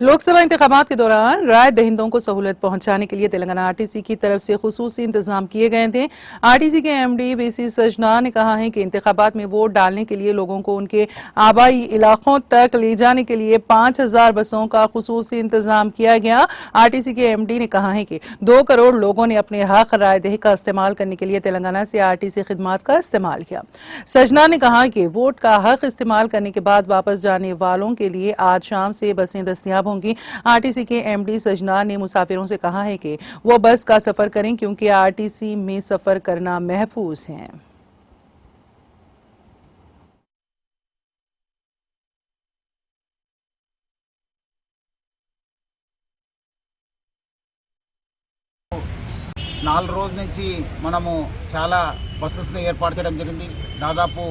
लोकसभा इंतखाबात के दौरान राय दहिंदों को सहूलत पहुंचाने के लिए तेलंगाना आरटीसी की तरफ से खुसूसी इंतजाम किए गए थे। आरटीसी के एमडी वीसी सजना ने कहा है कि इंतखाबात में वोट डालने के लिए लोगों को उनके आबाई इलाकों तक ले जाने के लिए 5000 बसों का खुसूसी इंतजाम किया गया। आरटीसी के एमडी ने कहा है कि 2 करोड़ लोगों ने अपने हक राय दही का इस्तेमाल करने के लिए तेलंगाना से आरटीसी खिदमात का इस्तेमाल किया। सजना ने कहा कि वोट का हक इस्तेमाल करने के बाद वापस जाने वालों के लिए आज शाम से बसें दस्तयाब होंगी। आरटीसी के एमडी सजना ने मुसाफिरों से कहा है कि वो बस का सफर करें क्योंकि आरटीसी में सफर करना महफूज है। నాలుగు రోజుల నుంచి మనము చాలా బస్సెస్ని ఏర్పాటు చేయడం జరిగింది. దాదాపు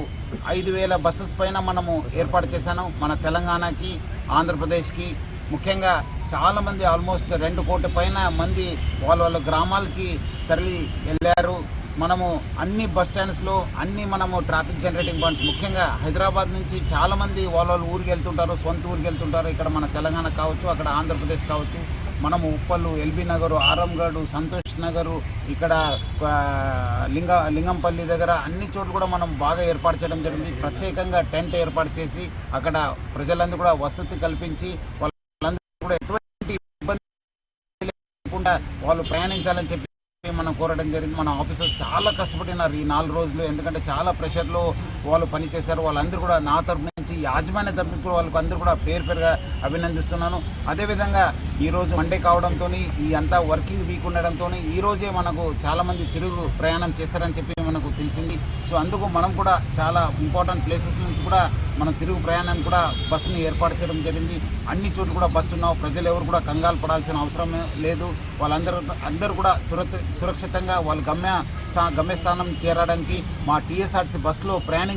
5000 బస్సెస్ పైన మనము ఏర్పాటు చేశాను. మన తెలంగాణకి, ఆంధ్రప్రదేశ్కి ముఖ్యంగా చాలామంది ఆల్మోస్ట్ 2 కోట్ల పైన మంది వాళ్ళ గ్రామాలకి తరలి వెళ్ళారు. మనము అన్ని బస్ స్టాండ్స్లో మనము ట్రాఫిక్ జనరేటింగ్ పాయింట్స్ ముఖ్యంగా హైదరాబాద్ నుంచి చాలామంది వాళ్ళ ఊరికి వెళ్తుంటారు, సొంత ఊరికి వెళ్తుంటారు. ఇక్కడ మన తెలంగాణ కావచ్చు, అక్కడ ఆంధ్రప్రదేశ్ కావచ్చు. మనము ఉప్పల్లు, ఎల్బీ నగరు, ఆరంగడు, సంతోష్ నగరు, ఇక్కడ లింగంపల్లి దగ్గర అన్ని చోట్ల కూడా మనం బాగా ఏర్పాటు చేయడం జరిగింది. ప్రత్యేకంగా టెంట్ ఏర్పాటు చేసి అక్కడ ప్రజలందరూ కూడా వసతి కల్పించి వాళ్ళందరూ కూడా ఎటువంటి ఇబ్బంది లేకుండా వాళ్ళు ప్రయాణించాలని చెప్పి మనం కోరడం జరిగింది. మన ఆఫీసర్స్ చాలా కష్టపడినారు ఈ 4 రోజులు. ఎందుకంటే చాలా ప్రెషర్లో వాళ్ళు పనిచేశారు. వాళ్ళందరూ కూడా నా తరపు నుంచి, యాజమాన్య తరపు నుంచి వాళ్ళకి అందరూ కూడా పేరుగా అభినందిస్తున్నాను. అదేవిధంగా ఈరోజు మండే కావడంతో ఈ అంతా వర్కింగ్ వీక్ ఉండడంతో ఈరోజే మనకు చాలామంది తిరుగు ప్రయాణం చేస్తారని చెప్పి మనకు తెలిసింది. సో అందుకు మనం కూడా చాలా ఇంపార్టెంట్ ప్లేసెస్ నుంచి కూడా మనం తిరుగు ప్రయాణానికి కూడా బస్సుని ఏర్పాటు చేయడం జరిగింది. అన్ని చోట్ల కూడా బస్సు ఉన్నావు. ప్రజలు ఎవరు కూడా కంగారు పడాల్సిన అవసరం లేదు. అందరూ కూడా సురక్షితంగా వాళ్ళ గమ్యస్థానం చేరడానికి మా టీఎస్ఆర్టీసీ బస్సులో ప్రయాణించారు.